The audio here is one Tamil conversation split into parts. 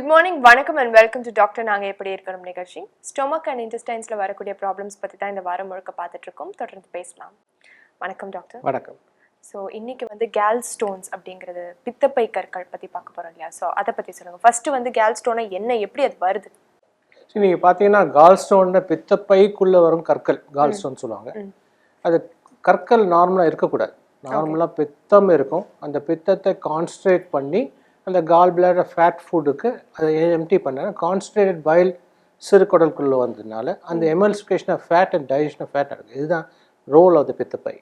குட் மார்னிங், வணக்கம் அண்ட் வெல்கம் டு டாக்டர் நாங்கள் எப்படி இருக்கணும் நிகழ்ச்சி. ஸ்டொமக் அண்ட் இன்டெஸ்டைன்ஸில் வரக்கூடிய ப்ராப்ளம்ஸ் பற்றி தான் இந்த வாரம் முழுக்க பார்த்துட்டு இருக்கோம். தொடர்ந்து பேசலாம். வணக்கம் டாக்டர். வணக்கம். ஸோ இன்னைக்கு கேல் ஸ்டோன்ஸ் அப்படிங்கிறது பித்தப்பை கற்கள் பற்றி பார்க்க போகிறோம் இல்லையா? ஸோ அதை பற்றி சொல்லுங்கள். ஃபர்ஸ்ட் கேல் ஸ்டோனை எப்படி அது வருது? சரி, நீங்கள் பார்த்தீங்கன்னா கால் ஸ்டோன் பித்தப்பைக்குள்ளே வரும் கற்கள் கால் ஸ்டோன் சொல்லுவாங்க. அது கற்கள் நார்மலாக இருக்கக்கூடாது. நார்மலாக பித்தம் இருக்கும். அந்த பித்தத்தை கான்சன்ட்ரேட் பண்ணி அந்த கால் பிளாடர் ஃபேட் ஃபுட்டுக்கு அதை எம்டி பண்ண கான்சன்ட்ரேட்டட் பைல் சிறுகுடலுக்குள்ளே வந்ததுனால அந்த emulsification of fat and digestion of fat இருக்குது. இதுதான் ரோல் ஆஃப் த பித்தப்பை.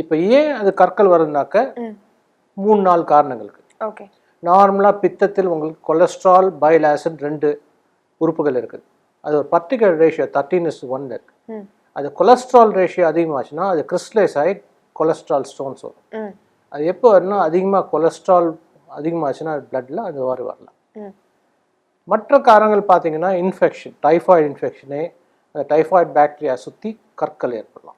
இப்போ ஏன் அது கற்கள் வருதுனாக்க 3-4 காரணங்களுக்கு. ஓகே. நார்மலாக பித்தத்தில் உங்களுக்கு கொலஸ்ட்ரால் பைல் ஆசிட் 2 உறுப்புகள் இருக்குது. அது ஒரு பர்டிகுலர் ரேஷியோ 13:1 இருக்குது. அது கொலஸ்ட்ரால் ரேஷியோ அதிகமாச்சுன்னா அது கிறிஸ்டலைஸ் ஆகி கொலஸ்ட்ரால் ஸ்டோன்ஸ் வரும். அது எப்போ வரும்னா அதிகமாக கொலஸ்ட்ரால் அதிகமாச்சுன்னா பிளட்டில் அது வரலாம். மற்ற காரணங்கள் பார்த்தீங்கன்னா இன்ஃபெக்ஷன், டைஃபாய்டு இன்ஃபெக்ஷனே, அந்த டைஃபாய்டு பாக்டீரியா சுற்றி கற்கள் ஏற்படலாம்.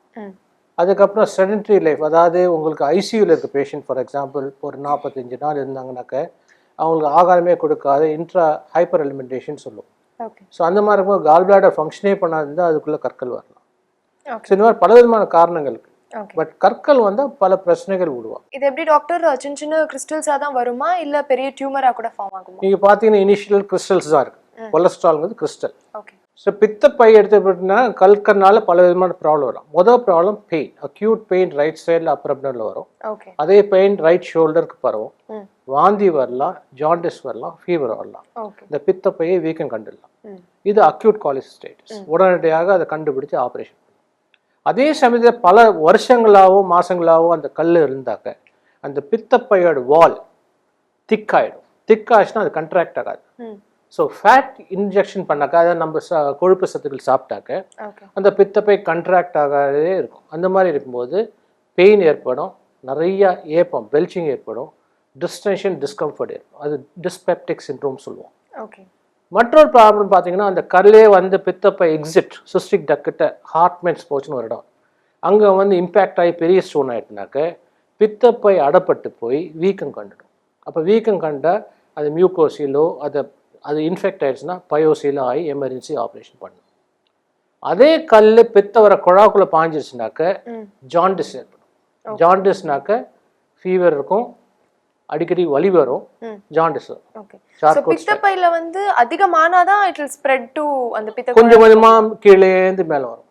அதுக்கப்புறம் செடென்ட்ரி லைஃப், அதாவது உங்களுக்கு ஐசியூவில் இருக்க பேஷண்ட் ஃபார் எக்ஸாம்பிள் ஒரு 45 நாள் இருந்தாங்கனாக்க அவங்களுக்கு ஆகாரமே கொடுக்காத இன்ட்ரா ஹைப்பர் எலிமெண்டேஷன் சொல்லுவோம். ஸோ அந்த மாதிரி இருக்கும்போது கால் பிளாடர் ஃபங்க்ஷனே பண்ணாதிருந்தால் அதுக்குள்ளே கற்கள் வரலாம். ஸோ இந்த மாதிரி பல விதமான காரணங்களுக்கு. பட் கற்கள் வந்தால் பல பிரச்சனைகள் விடுவாங்க. இது எப்படி டாக்டர்? சின்ன சின்ன கிறிஸ்டல்ஸாக தான் வருமா இல்லை பெரிய டியூமராக கூட ஃபார்ம் ஆகுமா? நீங்கள் பார்த்தீங்கன்னா இனிஷியல் கிறிஸ்டல்ஸ் தான் இருக்குது. கொலஸ்ட்ரால்ங்கிறது கிறிஸ்டல். ஓகே. ஸோ பித்தப்பை எடுத்துக்கிட்டீங்கன்னா கற்கர்னால பல விதமான ப்ராப்ளம் வரும். முதல் problem pain, acute pain right சைடில் அப்பர் அப்டமில் வரும். ஓகே. அதே பெயின் ரைட் ஷோல்டருக்கு பரவும். வாந்தி வரலாம், ஜாண்டிஸ் வரலாம், ஃபீவர் வரலாம். இந்த பித்தப்பையை வீக்கம் கண்டுடலாம். இது அக்யூட் காலிசிஸ்டைட்டிஸ். உடனடியாக அதை கண்டுபிடிச்சு ஆப்ரேஷன். அதே சமயத்தில் பல வருஷங்களாவோ மாதங்களாவோ அந்த கல் இருந்தாக்க அந்த பித்தப்பையோட வால் திக்காயிடும். திக்காச்சுன்னா அது கண்ட்ராக்ட் ஆகாது. ஸோ ஃபேட் இன்ஜெக்ஷன் பண்ணாக்க அதை நம்ம கொழுப்பு சத்துக்கள் சாப்பிட்டாக்க அந்த பித்தப்பை கண்ட்ராக்ட் ஆகாதே இருக்கும். அந்த மாதிரி இருக்கும்போது பெயின் ஏற்படும், நிறைய ஏப்பம் பெல்ச்சிங் ஏற்படும், டிஸ்டென்ஷன் டிஸ்கம்ஃபர்ட் ஏற்படும். அது டிஸ்பெப்டிக் சிண்ட்ரோம் சொல்லுவோம். ஓகே. மற்றொரு ப்ராப்ளம் பார்த்தீங்கன்னா அந்த கல்லே பித்தப்பை எக்ஸிட் சிஸ்டிக் டக்கிட்ட ஹார்ட்மென்ஸ் போச்சுன்னு ஒரு இடம், அங்கே இம்பேக்ட் ஆகி பெரிய ஸ்டோன் ஆகிட்டுனாக்க பித்தப்பை அடப்பட்டு போய் வீக்கம் கண்டுடும். அப்போ வீக்கம் கண்டால் அது மியூக்கோசிலோ அது இன்ஃபெக்ட் ஆயிடுச்சுன்னா பயோசிலோ ஆகி எமர்ஜென்சி ஆப்ரேஷன் பண்ணும். அதே கல் பித்த வர குழாக்குள்ளே பாஞ்சிருச்சுனாக்க ஜாண்டிஸ் ஏற்படும். ஜாண்டிஸ்னாக்க ஃபீவர் இருக்கும், அடிக்கடி வலி வரும், ஜாண்டிஸ் வரும். பித்தப்பையில அதிகமானாதான் இட் வில் ஸ்ப்ரெட் டு அந்த பித்த கொஞ்சம் கொஞ்சமா கீழேந்து மேலே வரும்.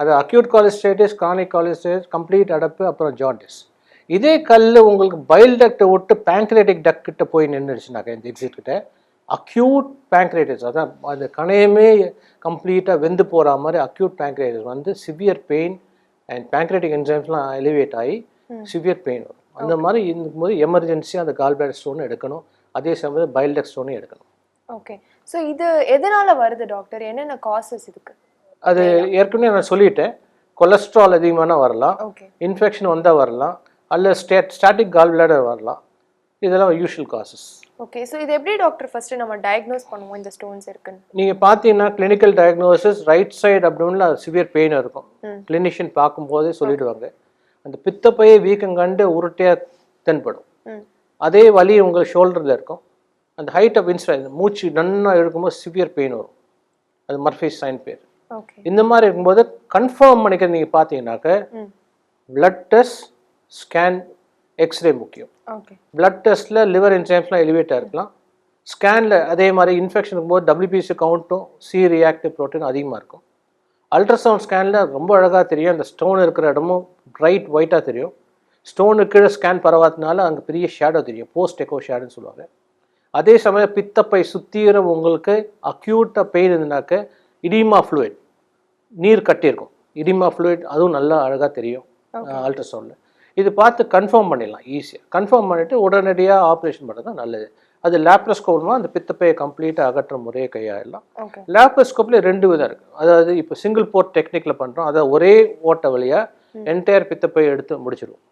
அது அக்யூட் காலிஸ்டைட்டிஸ், கிரானிக் காலிஸ்டைட்டிஸ், கம்ப்ளீட் அடப்பு, அப்புறம் ஜாண்டிஸ். இதே கல் உங்களுக்கு பைல் டக்டை விட்டு பேங்க்ரேட்டிக் டக்ட் கிட்ட போய் நின்றுச்சுனாக்க இந்த எக்ஸிட் கிட்ட அக்யூட் பேங்க்ரேட்டிஸ், அதான் அந்த கணையமே கம்ப்ளீட்டாக வெந்து போகிற மாதிரி acute pancreatitis severe pain and pancreatic என்சைம்ஸ்லாம் எலிவேட் ஆகி சிவியர் பெயின் வரும். அந்த மாதிரி இருக்கும்போது எமர்ஜென்சியாக அந்த கால் பிளாடர் ஸ்டோன் எடுக்கணும். அதே சமயம் பைல் டக்ட் ஸ்டோனும் எடுக்கணும். ஓகே. ஸோ இது எதனால வருது டாக்டர்? என்னென்ன காசஸ் இதுக்கு? அது ஏற்கனவே நான் சொல்லிட்டேன். கொலஸ்ட்ரால் அதிகமான வரலாம், இன்ஃபெக்ஷன் வந்தால் வரலாம், அல்ல ஸ்டாட்டிக் கால் பிளாடர் வரலாம். இதெல்லாம் யூஷுவல் காசஸ். ஓகே. ஸோ இது எப்படி டாக்டர் ஃபர்ஸ்ட் நம்ம டயக்னோஸ் பண்ணுவோம் இந்த ஸ்டோன்ஸ் இருக்குன்னு? நீங்கள் பார்த்தீங்கன்னா கிளினிக்கல் டயக்னோசிஸ் ரைட் சைடு அப்படின்னா சிவியர் பெயின் இருக்கும். கிளினிஷியன் பார்க்கும்போதே சொல்லிடுவாங்க. அந்த பித்தப்பையை வீக்கம் கண்டு உருட்டையாக தென்படும். அதே வலி உங்கள் ஷோல்டரில் இருக்கும். அந்த ஹைட் ஆஃப் இன்ஸ்டைன் மூச்சு நன்னா இருக்கும்போது சிவியர் பெயின் வரும். அது மர்ஃபீஸ் சைன் பேர். இந்த மாதிரி இருக்கும்போது கன்ஃபார்ம் பண்ணிக்கிறது நீங்கள் பார்த்தீங்கன்னாக்க பிளட் டெஸ்ட், ஸ்கேன், எக்ஸ்ரே முக்கியம். பிளட் டெஸ்ட்டில் லிவர் என்சைம்ஸ்லாம் எலிவேட்டாக இருக்கலாம். ஸ்கேனில் அதே மாதிரி இன்ஃபெக்ஷன் இருக்கும்போது டபிள்யூபிசி கவுண்ட்டும் சி ரியாக்டிவ் ப்ரோட்டீன் அதிகமாக இருக்கும். அல்ட்ராசவுண்ட் ஸ்கேனில் ரொம்ப அழகாக தெரியும். அந்த ஸ்டோன் இருக்கிற இடமும் பிரைட் ஒயிட்டாக தெரியும். ஸ்டோனு கீழே ஸ்கேன் பரவாதனால அங்கே பெரிய ஷேடோ தெரியும், போஸ்ட் எக்கோ ஷேடோன்னு சொல்லுவாங்க. அதே சமயம் பித்தப்பை சுற்றிற உங்களுக்கு அக்யூட்டாக பெயின் இருந்ததுனாக்க இடிமா ஃப்ளூயிட், நீர் கட்டியிருக்கும், இடிமா ஃப்ளூயிட், அதுவும் நல்லா அழகாக தெரியும் அல்ட்ராசவுண்டில். இது பார்த்து கன்ஃபார்ம் பண்ணிடலாம் ஈஸியாக. கன்ஃபார்ம் பண்ணிவிட்டு உடனடியாக ஆப்ரேஷன் பண்ணுறது தான் நல்லது. அது லேப்ரோஸ்கோப்னா அந்த பித்தப்பையை கம்ப்ளீட்டாக அகற்ற முறையை கையாளலாம். லேப்ரோஸ்கோப்பில் 2 விதம் இருக்குது. அதாவது இப்போ சிங்கிள் போர்ட் டெக்னிக்கில் பண்ணுறோம். அதாவது ஒரே ஓட்ட வழியாக என்டையர் பித்தப்பையை எடுத்து முடிச்சிடுவோம்.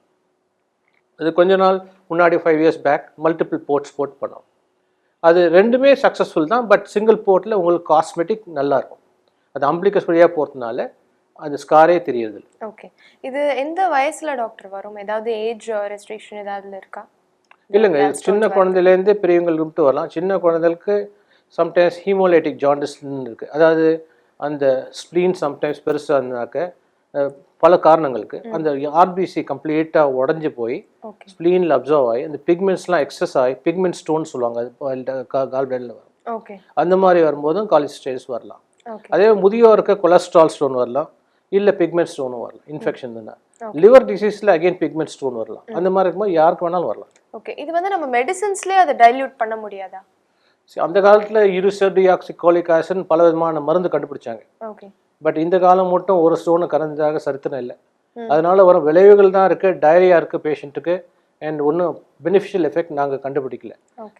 அது கொஞ்ச நாள் முன்னாடி 5 years பேக் மல்டிபிள் போர்ட்ஸ் போட்டு பண்ணோம். அது 2மே சக்ஸஸ்ஃபுல் தான். பட் சிங்கிள் போர்ட்டில் உங்களுக்கு காஸ்மெட்டிக் நல்லாயிருக்கும். அது அம்பிளிகஸ் வழியாக போகிறதுனால அது ஸ்காரே தெரியுது. ஓகே. இது எந்த வயசுல டாக்டர் வரும்? ஏதாவது ஏஜ் ரெஸ்ட்ரிக்ஷன் ஏதாவது இருக்கா? இல்லைங்க, சின்ன குழந்தையிலேருந்து பெரியவங்களுக்கு வரலாம். சின்ன குழந்தைகளுக்கு சம்டைம்ஸ் ஹீமோலைட்டிக் ஜாண்டிஸ்ன்னு இருக்குது. அதாவது அந்த ஸ்ப்ளீன் சம்டைம்ஸ் பெருசாக இருந்தாக்க பல காரணங்களுக்கு அந்த ஆர்பிசி கம்ப்ளீட்டாக உடஞ்சி போய் ஸ்ப்ளீனில் அப்சர்வ் ஆகி அந்த பிக்மெண்ட்ஸ்லாம் எக்ஸஸ் ஆகி பிக்மெண்ட் ஸ்டோன் சொல்லுவாங்க, அது கால்பிளேடில் வரும். அந்த மாதிரி வரும்போதும் காலிசிஸ்டைட்டிஸ் வரலாம். அதே முதியோருக்கு கொலஸ்ட்ரால் ஸ்டோன் வரலாம், இல்லை பிக்மெண்ட் ஸ்டோனும் வரலாம். இன்ஃபெக்ஷன் தானே. லிவர் டிசீஸில் அகைன் பிக்மெண்ட் ஸ்டோன் வரலாம். அந்த மாதிரி இருக்கும்போது யாருக்கு வேணாலும் வரலாம். ஓகே, இது வந்து நம்ம மெடிசின்ஸ்லேயே அதை டைல்யூட் பண்ண முடியாதா? அந்த காலத்தில் யூரிசோடியாக்சிகோலிக் ஆசிட் பல விதமான மருந்து கண்டுபிடிச்சாங்க. பட் இந்த காலம் மட்டும் ஒரு ஸ்டோனை கறந்ததாக சரித்திரம் இல்லை. அதனால வர விளைவுகள் தான் இருக்குது, டயரியா இருக்குது பேஷண்ட்டுக்கு, அண்ட் ஒன்றும் பெனிஃபிஷியல் எஃபெக்ட் நாங்கள் கண்டுபிடிக்கல.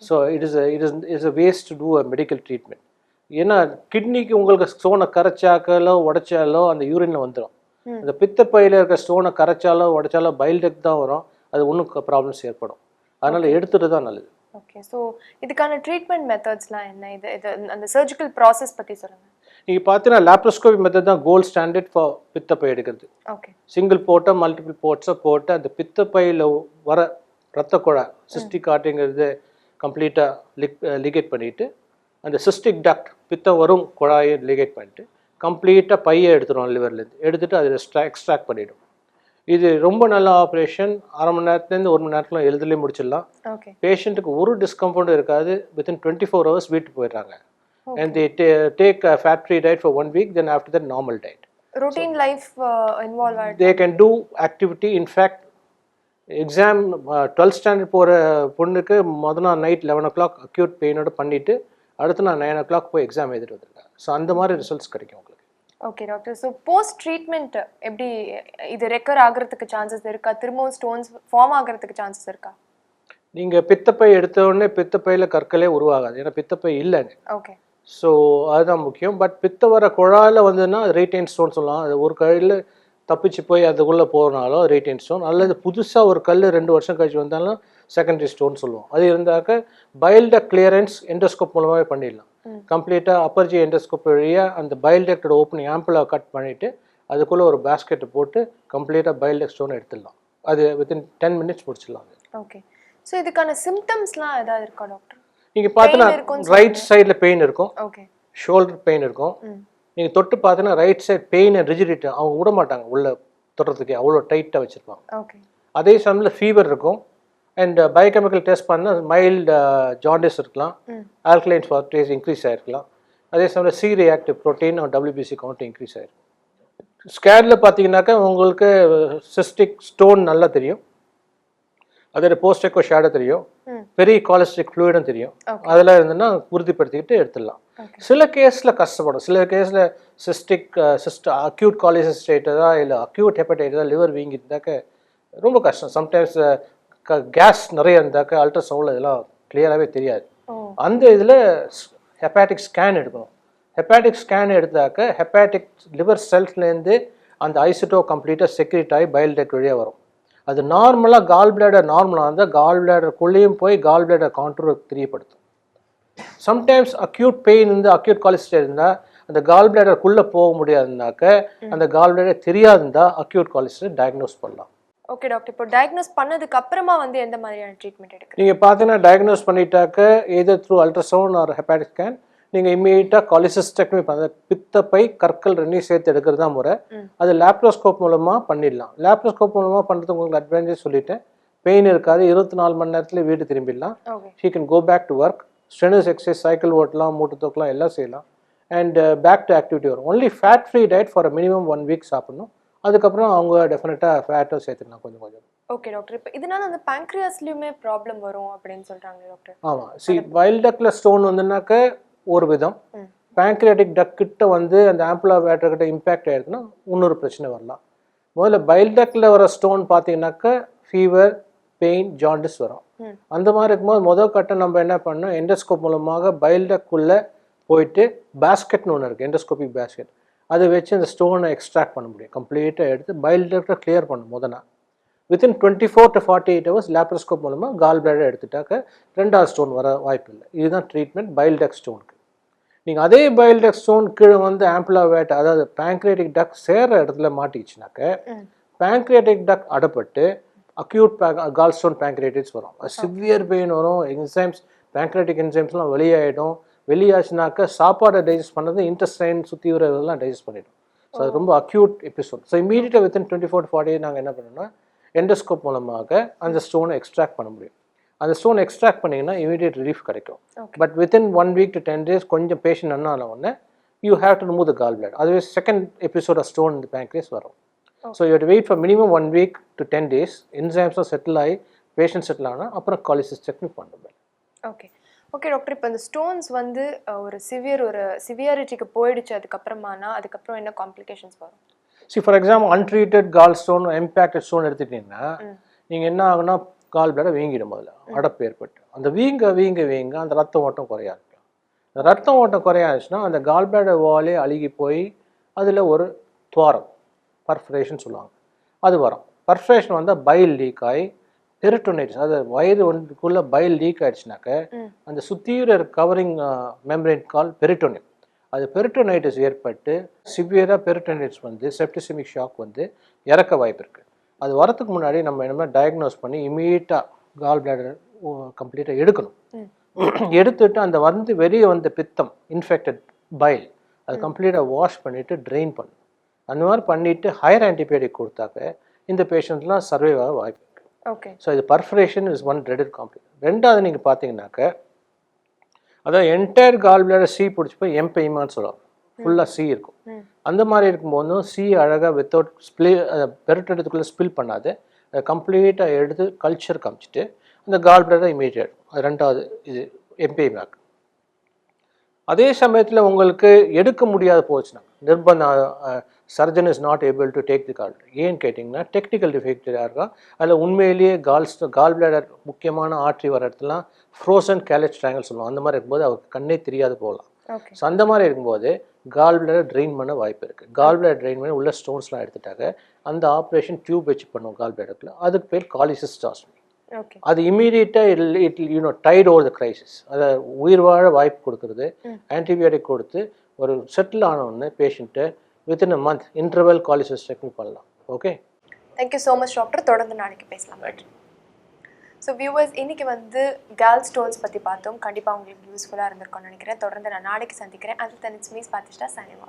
So it's a waste to do a medical treatment. ஏன்னா கிட்னிக்கு உங்களுக்கு ஸ்டோனை கரைச்சாக்கலோ உடைச்சாலோ அந்த யூரினில் வந்துடும். அந்த பித்தப்பையில் இருக்க ஸ்டோனை கரைச்சாலோ உடைச்சாலோ பைல் டக்ட் தான் வரும். அது ஒன்றும் ப்ராப்ளம்ஸ் ஏற்படும். அதனால் எடுத்துட்டு தான் நல்லது. ஓகே, ஸோ இதுக்கான ட்ரீட்மெண்ட் மெத்தட்ஸ்லாம் என்ன? இது அந்த சர்ஜிக்கல் ப்ராசஸ் பற்றி சொல்லுங்கள். நீங்கள் பார்த்தீங்கன்னா லாப்ரோஸ்கோபி மெத்தட் தான் கோல்ட் ஸ்டாண்டர்ட் ஃபார் பித்தப்பை எடுக்கிறது. ஓகே, சிங்கிள் போட்டோ மல்டிபிள் போர்ட்ஸை போட்டு அந்த பித்தப்பையில் வர ரத்த குழா சிஸ்டிக் ஆர்டரிங்கிறது கம்ப்ளீட்டாக லிகேட் பண்ணிவிட்டு அந்த சிஸ்டிக் டக்ட் பித்தம் வரும் குழாயை லிகேட் பண்ணிட்டு கம்ப்ளீட்டாக பையை எடுத்துடும் லிவர்லேருந்து, எடுத்துகிட்டு அதை எக்ஸ்ட்ராக்ட் பண்ணிவிடும். இது ரொம்ப நல்ல ஆப்ரேஷன். 1/2 மணி நேரத்துலேருந்து 1 மணி நேரத்தில் எழுதுலேயே முடிச்சிடலாம். பேஷண்ட்டுக்கு ஒரு டிஸ்கம்ஃபர்ட்டும் இருக்காது. வித்தின் 24 hours வீட்டுக்கு போயிடுறாங்க. And they take a fat-free diet for 1 week, then after that normal diet. Routine life involved. They can do activity. In fact, exam 12th standard போகிற பொண்ணுக்கு முதல் நைட் 11 o'clock acute பெயினோட பண்ணிவிட்டு அடுத்து நான் 9 o'clock போய் எக்ஸாம் எழுதிட்டு வந்துருக்கேன். ஸோ அந்த மாதிரி ரிசல்ட்ஸ் கிடைக்கும் உங்களுக்கு. Okay doctor, so post treatment எப்படி இது ரெக்கர் ஆகிறதுக்கு சான்சஸ் இருக்கா? திரும்பவும் ஸ்டோன்ஸ் ஃபார்ம் ஆகிறதுக்கு சான்சஸ் இருக்கா? நீங்கள் பித்தப்பை எடுத்த உடனே பித்தப்பையில் கற்களே உருவாகாது, ஏன்னா பித்தப்பை இல்லைங்க. ஓகே, ஸோ அதுதான் முக்கியம். பட் பித்த வர குழாயில் வந்ததுன்னா அது ரீட்டைன் ஸ்டோன் சொல்லலாம். அது ஒரு கையில் தப்பிச்சு போய் அதுக்குள்ளே போகிறனாலும் ரீட்டைன் ஸ்டோன், அல்லது புதுசாக ஒரு கல் 2 வருஷம் கழிச்சு வந்தாலும் செகண்டரி ஸ்டோன் சொல்லுவோம். அது இருந்தாக்க பைல் டக்ட் கிளியரன்ஸ் எண்டோஸ்கோப் மூலமாகவே பண்ணிடலாம். கம்ப்ளீட்டாக அப்பர்ஜி எண்டோஸ்கோப் வழியாக அந்த பைல் டக்டோட ஓப்பனிங் ஆம்பிளாக கட் பண்ணிவிட்டு அதுக்குள்ளே ஒரு பேஸ்கெட்டை போட்டு கம்ப்ளீட்டாக பைல் டக்ட் ஸ்டோன் எடுத்துடலாம். அது வித்தின் 10 minutes முடிச்சிடலாம். ஓகே, ஸோ இதுக்கான சிம்டம்ஸ்லாம் ஏதாவது இருக்கா டாக்டர்? நீங்கள் பார்த்தீங்கன்னா ரைட் சைடில் பெயின் இருக்கும், ஷோல்டர் பெயின் இருக்கும். நீங்கள் தொட்டு பார்த்தீங்கன்னா right side pain and rigidity, அவங்க விட மாட்டாங்க உள்ள தொடுறதுக்கே, அவ்வளோ டைட்டாக வச்சுருப்பாங்க. அதே சமயத்தில் ஃபீவர் இருக்கும். அண்ட் பயோகெமிக்கல் டெஸ்ட் பண்ணால் மைல்டு ஜாண்டிஸ் இருக்கலாம், ஆல்கலைன் ஃபாஸ்பேட் இன்க்ரீஸ் ஆகிருக்கலாம். அதே சமயத்தில் C reactive protein WBC count increase ஆகிருக்கும். ஸ்கேனில் பார்த்தீங்கன்னாக்கா உங்களுக்கு சிஸ்டிக் ஸ்டோன் நல்லா தெரியும், அதோட போஸ்ட் எக்கோ ஷேடோ தெரியும், பெரிய காலஸ்டிக் ஃப்ளூயிடும் தெரியும். அதெல்லாம் இருந்ததுன்னா உறுதிப்படுத்திக்கிட்டு எடுத்துடலாம். சில கேஸில் கஷ்டப்படும். சில கேஸில் அக்யூட் காலிசிஸ்டைட்டஸா இல்லை அக்யூட் ஹெப்படைட்டிஸா லிவர் வீங்கி இருந்தாக்க ரொம்ப கஷ்டம். சம்டைம்ஸ் கேஸ் நிறைய இருந்தாக்க அல்ட்ராசவுண்டில் இதெல்லாம் கிளியராகவே தெரியாது. அந்த இதில் ஹெப்பாட்டிக் ஸ்கேன் எடுக்கணும். ஹெப்பாட்டிக் ஸ்கேன் எடுத்தாக்க ஹெப்பாட்டிக் லிவர் செல்ஸ்லேருந்து அந்த ஐசோட்டோ கம்ப்ளீட்டாக செக்ரேட் ஆகி பைல் டக்ட் வழியாக வரும். அது நார்மலாக கால் பிளாடர் நார்மலாக இருந்தால் கால் பிளாடருக்குள்ளேயும் போய் கால் பிளாடர் கவுண்டர் தெரியப்படுத்தும். சம்டைம்ஸ் அக்யூட் பெயின் இருந்து அக்யூட் காலிஸ்டைட் இருந்தால் அந்த கால் பிளாடருக்குள்ளே போக முடியாதுனாக்க அந்த கால் பிளாடர் தெரியாதுந்தா அக்யூட் காலிஸ்டைட் டயக்னோஸ் பண்ணலாம். ஓகே டாக்டர், இப்போ டயக்னோஸ் பண்ணதுக்கு அப்புறமா வந்து எந்த மாதிரியான ட்ரீட்மெண்ட் எடுக்கணும்? நீங்கள் பார்த்தீங்கன்னா டயக்னோஸ் பண்ணிட்டாக்க either through ultrasound or hepatic scan நீங்கள் இம்மீடியட்டாக காலிசிஸ்டெக்டமி பண்ண பித்தப்பை கற்கள் 2 சேர்த்து எடுக்கிறது தான் முறை. அது லேப்ரோஸ்கோப் மூலமாக பண்ணிடலாம். லேப்ரோஸ்கோப் மூலமாக பண்ணுறது உங்களுக்கு அட்வான்டேஜ் சொல்லிட்டேன். பெயின் இருக்காது, 24 மணி நேரத்தில் வீடு திரும்பிடலாம். She can go back to work, strenuous exercise, cycle ஓட்டலாம், மூட்டு தூக்கலாம், எல்லாம் செய்யலாம். அண்ட் பேக் டு ஆக்டிவிட்டி வரும். Only fat free diet for minimum 1 week சாப்பிடணும். அதுக்கப்புறம் அவங்க டெஃபினட்டாக ஃபேட்டும் சேர்த்துக்கலாம் கொஞ்சம் கொஞ்சம். ஓகே டாக்டர், இப்போ இதனால அந்த பேங்க்ரியாஸ்லையுமே ப்ராப்ளம் வரும் அப்படின்னு சொல்கிறாங்க டாக்டர். ஆமாம், பைல் டக்டில் ஸ்டோன் வந்துன்னாக்க ஒரு விதம், பேங்க்ரியாட்டிக் டக் கிட்ட வந்து அந்த ஆம்பிளா வேட்டர் கிட்ட இம்பேக்ட் ஆயிருக்குன்னா இன்னொரு பிரச்சனை வரலாம். முதல்ல பைல் டக்டில் வர ஸ்டோன் பார்த்தீங்கன்னாக்கா ஃபீவர், பெயின், ஜாண்டிஸ் வரும். அந்த மாதிரி இருக்கும்போது முதல் கட்டம் நம்ம என்ன பண்ணோம், எண்டோஸ்கோப் மூலமாக பைல் டக்குள்ளே போயிட்டு பேஸ்கெட்னு ஒன்று இருக்குது, எண்டோஸ்கோபிக் பேஸ்கெட், அதை வச்சு அந்த ஸ்டோனை எக்ஸ்ட்ராக்ட் பண்ண முடியும். கம்ப்ளீட்டாக எடுத்து பைல் டக்டை கிளியர் பண்ணும். முதல்ல வித்தின் 24 to 48 hours லேப்ரோஸ்கோப் மூலமாக கால் பிளாடர் எடுத்துட்டாக்க 2வது ஸ்டோன் வர வாய்ப்பு இல்லை. இதுதான் ட்ரீட்மெண்ட் பைல் டக் ஸ்டோனுக்கு. நீங்கள் அதே பைல் டக் ஸ்டோன் கீழே வந்து ஆம்பிளா வேட், அதாவது பேங்க்ரியாட்டிக் டக் சேர்ற இடத்துல மாட்டிக்கிச்சுனாக்க பேங்க்ரியாட்டிக் டக் அடப்பட்டு அக்யூட் கால் ஸ்டோன் பேங்க்ரைட்டிஸ் வரும், சிவியர் பெயின் வரும், என்சைம்ஸ் பேங்க்ரைட்டிக் என்சைம்ஸ்லாம் வெளியாகிடும். வெளியாச்சுனாக்கா சாப்பாடை டைஜஸ்ட் பண்ணுறது இன்டெஸ்டைன் சுற்றி வரதெல்லாம் டைஜஸ்ட் பண்ணிடும். ஸோ அது ரொம்ப அக்யூட் எபிசோட். ஸோ இமீடியட்டாக வித்தின் 24 to 48 நாங்கள் என்ன பண்ணோம்னா எண்டோஸ்கோப் மூலமாக அந்த ஸ்டோனை எக்ஸ்ட்ராக்ட் பண்ண முடியும். அந்த ஸ்டோன் எக்ஸ்ட்ராக்ட் பண்ணிங்கன்னா இமீடியட் ரிலீஃப் கிடைக்கும். But within 1 week to 10 days கொஞ்சம் பேஷண்ட் என்ன ஆன உடனே you have to remove the gall bladder. அதுவே செகண்ட் எபிசோட் ஆஃப் ஸ்டோன் இந்த பேங்க்ரீஸ் வரும். So you wait for minimum 1 week to 10 days. என்சைம்ஸும் செட்டில் ஆகி பேஷண்ட் செட்டில் ஆனால் அப்புறம் காலிசிஸ் டெக்னிக் பண்ணுவேன். ஓகே ஓகே டாக்டர், இப்போ இந்த ஸ்டோன்ஸ் வந்து ஒரு சிவியாரிட்டிக்கு போயிடுச்சு அதுக்கப்புறமானா அதுக்கப்புறம் என்ன காம்ப்ளிகேஷன்ஸ் வரும்? For example untreated call stone, impacted stone எடுத்துக்கிட்டிங்கன்னா நீங்கள் என்ன ஆகுனா கால் பிளாட வீங்கிடும், முதல்ல அடப்பு ஏற்பட்டு அந்த வீங்க அந்த ரத்த ஓட்டம் குறையா இருக்கும். அந்த ரத்த ஓட்டம் குறையாச்சுன்னா அந்த கால் பிளாட வாலே அழுகி போய் அதில் ஒரு துவாரம், பர்ஃபரேஷன் சொல்லுவாங்க, அது வரும். பர்ஃபரேஷன் வந்தால் பைல் லீக் ஆகி பெரிட்டோனைட்டிஸ், அது வயிறு ஒன்றுக்குள்ளே பைல் லீக் ஆகிடுச்சுனாக்க அந்த சுத்தீர கவரிங் மெம்பரேன் கால் பெரிட்டோனியம், அது பெரிட்டோனைட்டிஸ் ஏற்பட்டு சிவியராக பெரிட்டோனைட்டிஸ் வந்து செப்டிசெமிக் ஷாக் வந்து இறக்க வாய்ப்பு இருக்குது. அது வரத்துக்கு முன்னாடி நம்ம என்ன டயக்னோஸ் பண்ணி இமீடியட்டாக கால் பிளாடர் கம்ப்ளீட்டாக எடுக்கணும். எடுத்துட்டு அந்த வெளியே வந்த பித்தம் இன்ஃபெக்டட் பைல் அது கம்ப்ளீட்டாக வாஷ் பண்ணிவிட்டு ட்ரெயின் பண்ணணும். அந்த மாதிரி பண்ணிவிட்டு ஹையர் ஆன்டிபயோட்டிக் கொடுத்தாக்க இந்த பேஷண்ட்லாம் சர்வைவ் ஆக வாய்ப்பு இருக்குது. ஓகே. ஸோ இது பர்ஃபரேஷன் இஸ் ஒன் ட்ரெடட் காம்ப்ளிகேஷன். ரெண்டாவது நீங்கள் பார்த்தீங்கன்னாக்க அதாவது என்டையர் கால் பிளாடர் சி பிடிச்சி போய் எம்பெய்மான்னு சொல்லுவாங்க, ஃபுல்லாக சி இருக்கும். அந்த மாதிரி இருக்கும்போதும் சி அழகாக வித்தவுட் பெரிட்டோனியத்துக்குள்ளே ஸ்பில் பண்ணாது, அதை கம்ப்ளீட்டாக எடுத்து கல்ச்சர் காமிச்சிட்டு அந்த கால் பிளாடர் இமீடியட் இருக்கும். அது ரெண்டாவது இது எம்பெய்மாக். அதே சமயத்தில் உங்களுக்கு எடுக்க முடியாத போச்சுன்னா surgeon is not able to take the gall. ஏன்னு கேட்டிங்கன்னா டெக்னிக்கல் டிஃபெக்டாக இருக்கும். அதில் உண்மையிலேயே கால் பிளாடர் முக்கியமான ஆர்ட்ரி வர இடத்துலாம் ஃப்ரோசன் கேலஸ் ட்ரையாங்கிள் சொல்லுவோம். அந்த மாதிரி இருக்கும்போது அவருக்கு கண்ணே தெரியாது போகலாம். ஸோ அந்த மாதிரி இருக்கும்போது கால் பிளாடர் ட்ரெயின் பண்ண வாய்ப்பு இருக்குது. கால் பிளாடர் ட்ரெயின் பண்ணி உள்ள ஸ்டோன்ஸ்லாம் எடுத்துட்டாங்க அந்த ஆப்ரேஷன் டியூப் வச்சு பண்ணுவோம் கால் பிளாடருக்குள்ள. அதுக்கு பேர் காலிசிஸ்டாஸ்மி. அது இமீடியட்டாக டைட் ஓவர் த கிரைசிஸ், அதை உயிர் வாழ வாய்ப்பு கொடுக்குறது. ஆன்டிபயோட்டிக் கொடுத்து ஒரு செட்டில் ஆனவுடனே பேஷண்ட்டை within a month interval cholecystectomy பண்ணலாம். Okay, thank you so much doctor. தொடர்ந்து நாளைக்கு பேசலாம். ஸோ வியூவர்ஸ், இன்னைக்கு வந்து கால் ஸ்டோன்ஸ் பற்றி பார்த்தோம். கண்டிப்பாக உங்களுக்கு யூஸ்ஃபுல்லாக இருந்திருக்கும்னு நினைக்கிறேன். தொடர்ந்து நான் நாளைக்கு சந்திக்கிறேன். அது தனி ஸ்மீஸ் பார்த்துட்டா சனிவா.